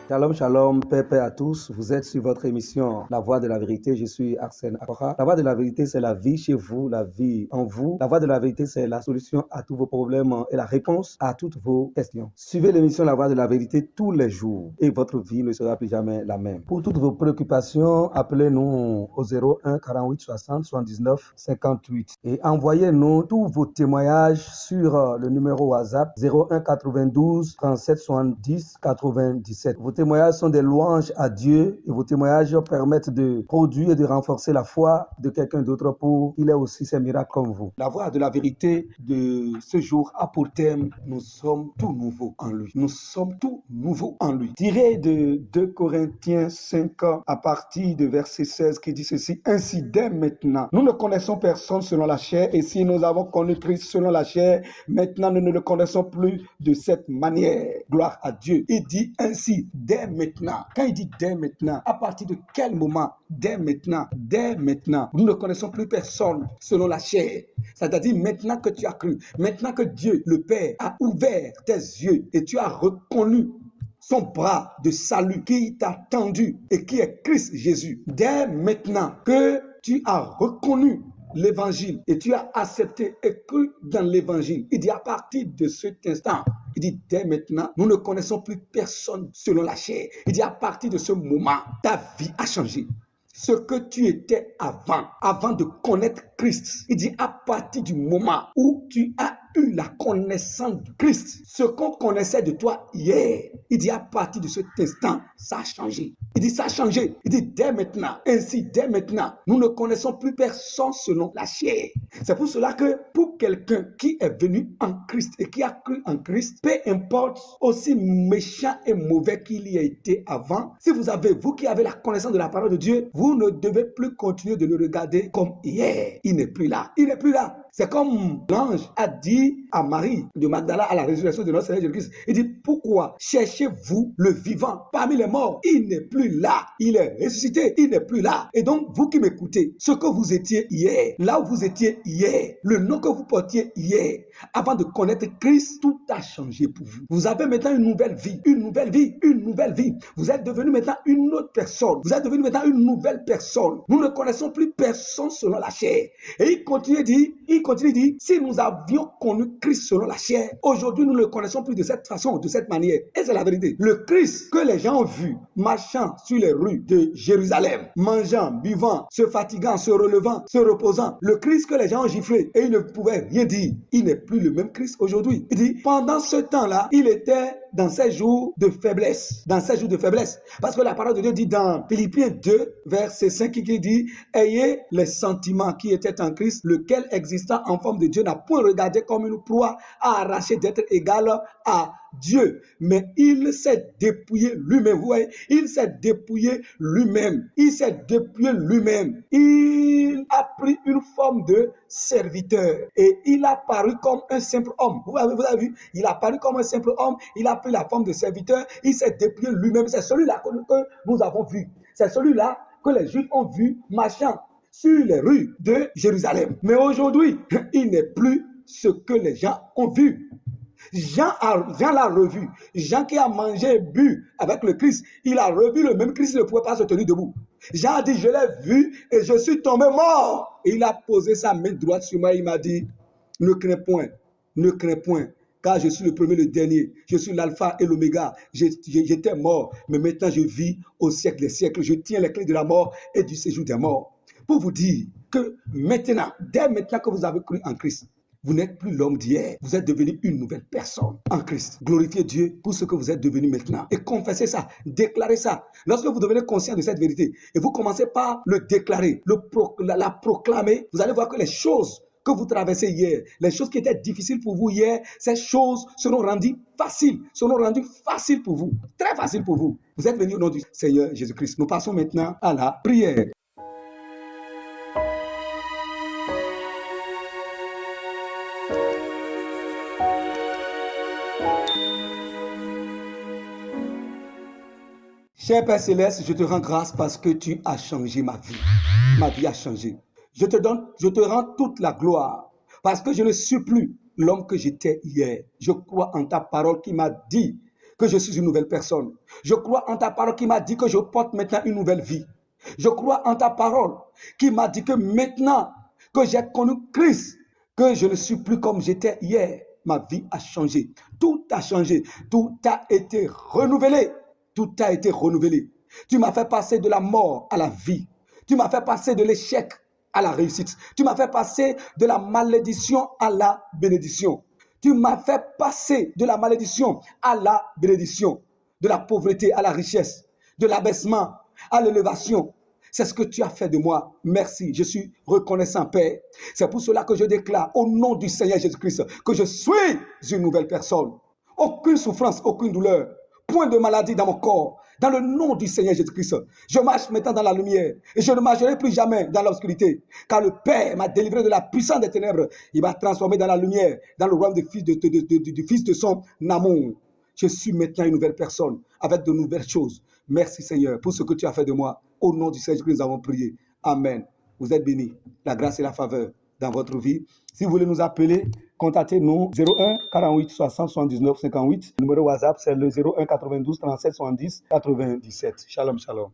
Shalom, shalom, paix à tous. Vous êtes sur votre émission La Voix de la Vérité. Je suis Arsène Akora. La Voix de la Vérité, c'est la vie chez vous, la vie en vous. La Voix de la Vérité, c'est la solution à tous vos problèmes et la réponse à toutes vos questions. Suivez l'émission La Voix de la Vérité tous les jours et votre vie ne sera plus jamais la même. Pour toutes vos préoccupations, appelez-nous au 01 48 60 79 58 et envoyez-nous tous vos témoignages sur le numéro WhatsApp 01 92 37 70 97. Vos témoignages sont des louanges à Dieu et vos témoignages permettent de produire et de renforcer la foi de quelqu'un d'autre pour qu'il ait aussi ses miracles comme vous. La Voix de la Vérité de ce jour a pour thème « Nous sommes tout nouveaux en lui ». Nous sommes tout nouveaux en lui. Tiré de 2 Corinthiens 5 à partir de verset 16 qui dit ceci: « Ainsi dès maintenant, nous ne connaissons personne selon la chair et si nous avons connu Christ selon la chair, maintenant nous ne le connaissons plus de cette manière. » Gloire à Dieu. Il dit ainsi dès maintenant. Quand il dit dès maintenant, à partir de quel moment? Dès maintenant, nous ne connaissons plus personne selon la chair. C'est-à-dire maintenant que tu as cru, maintenant que Dieu, le Père, a ouvert tes yeux et tu as reconnu son bras de salut qui t'a tendu et qui est Christ Jésus. Dès maintenant que tu as reconnu l'évangile et tu as accepté et cru dans l'évangile, il dit à partir de cet instant, il dit dès maintenant, nous ne connaissons plus personne selon la chair. Il dit à partir de ce moment, ta vie a changé. Ce que tu étais avant de connaître Christ, il dit à partir du moment où tu as eu la connaissance de Christ, ce qu'on connaissait de toi hier, il dit à partir de cet instant, ça a changé. Il dit ça a changé. Il dit dès maintenant, ainsi dès maintenant, nous ne connaissons plus personne selon la chair. C'est pour cela que pour quelqu'un qui est venu en Christ et qui a cru en Christ, peu importe aussi méchant et mauvais qu'il y ait été avant, si vous qui avez la connaissance de la parole de Dieu, vous ne devez plus continuer de le regarder comme hier. Il n'est plus là. Il n'est plus là. C'est comme l'ange a dit à Marie de Magdala à la résurrection de notre Seigneur Jésus-Christ. Il dit, pourquoi cherchez-vous le vivant parmi les morts? Il n'est plus là. Il est ressuscité. Il n'est plus là. Et donc, vous qui m'écoutez, ce que vous étiez hier, là où vous étiez hier, le nom que vous portiez hier, avant de connaître Christ, tout a changé pour vous. Vous avez maintenant une nouvelle vie. Une nouvelle vie. Une nouvelle vie. Vous êtes devenu maintenant une autre personne. Vous êtes devenu maintenant une nouvelle personne. Nous ne connaissons plus personne selon la chair. Et il continue dit, si nous avions connu Christ selon la chair, aujourd'hui nous ne le connaissons plus de cette façon, de cette manière. Et c'est la vérité. Le Christ que les gens ont vu marchant sur les rues de Jérusalem, mangeant, buvant, se fatiguant, se relevant, se reposant, le Christ que les gens ont giflé et ils ne pouvaient rien dire, il n'est plus le même Christ aujourd'hui. Il dit, pendant ce temps-là, il était dans ces jours de faiblesse. Dans ces jours de faiblesse. Parce que la parole de Dieu dit dans Philippiens 2, verset 5, qui dit, ayez les sentiments qui étaient en Christ, lequel existant en forme de Dieu n'a point regardé comme une proie à arracher d'être égal à Dieu, mais il s'est dépouillé lui-même. Vous voyez, il s'est dépouillé lui-même. Il s'est dépouillé lui-même. Il a pris une forme de serviteur et il a paru comme un simple homme. Vous avez vu, il a paru comme un simple homme. Il a pris la forme de serviteur. Il s'est dépouillé lui-même. C'est celui-là que nous avons vu. C'est celui-là que les Juifs ont vu marchant sur les rues de Jérusalem. Mais aujourd'hui, il n'est plus ce que les gens ont vu. Jean l'a revu. Jean qui a mangé et bu avec le Christ, il a revu le même Christ, il ne pouvait pas se tenir debout. Jean a dit, je l'ai vu et je suis tombé mort. Et il a posé sa main droite sur moi, il m'a dit, ne crains point, car je suis le premier, le dernier. Je suis l'alpha et l'oméga. J'étais mort, mais maintenant je vis au siècle des siècles. Je tiens les clés de la mort et du séjour des morts. Pour vous dire que maintenant, dès maintenant que vous avez cru en Christ, vous n'êtes plus l'homme d'hier. Vous êtes devenu une nouvelle personne en Christ. Glorifiez Dieu pour ce que vous êtes devenu maintenant. Et confessez ça, déclarez ça. Lorsque vous devenez conscient de cette vérité et vous commencez par le déclarer, la proclamer, vous allez voir que les choses que vous traversez hier, les choses qui étaient difficiles pour vous hier, ces choses seront rendues faciles pour vous, très faciles pour vous. Vous êtes venus au nom du Seigneur Jésus-Christ. Nous passons maintenant à la prière. Cher Père Céleste, je te rends grâce parce que tu as changé ma vie. Ma vie a changé. Je te rends toute la gloire parce que je ne suis plus l'homme que j'étais hier. Je crois en ta parole qui m'a dit que je suis une nouvelle personne. Je crois en ta parole qui m'a dit que je porte maintenant une nouvelle vie. Je crois en ta parole qui m'a dit que maintenant que j'ai connu Christ, que je ne suis plus comme j'étais hier. Ma vie a changé. Tout a changé. Tout a été renouvelé. Tout a été renouvelé. Tu m'as fait passer de la mort à la vie. Tu m'as fait passer de l'échec à la réussite. Tu m'as fait passer de la malédiction à la bénédiction. Tu m'as fait passer de la malédiction à la bénédiction, de la pauvreté à la richesse, de l'abaissement à l'élévation. C'est ce que tu as fait de moi. Merci. Je suis reconnaissant, Père. C'est pour cela que je déclare au nom du Seigneur Jésus-Christ que je suis une nouvelle personne. Aucune souffrance, aucune douleur, point de maladie dans mon corps. Dans le nom du Seigneur Jésus-Christ, je marche maintenant dans la lumière et je ne marcherai plus jamais dans l'obscurité. Car le Père m'a délivré de la puissance des ténèbres. Il m'a transformé dans la lumière, dans le royaume du Fils de son amour. Je suis maintenant une nouvelle personne avec de nouvelles choses. Merci Seigneur pour ce que tu as fait de moi. Au nom du Seigneur Jésus, nous avons prié. Amen. Vous êtes bénis. La grâce et la faveur dans votre vie. Si vous voulez nous appeler, contactez-nous 01 48 60 79 58. Le numéro WhatsApp, c'est le 01 92 37 70 97. Shalom, shalom.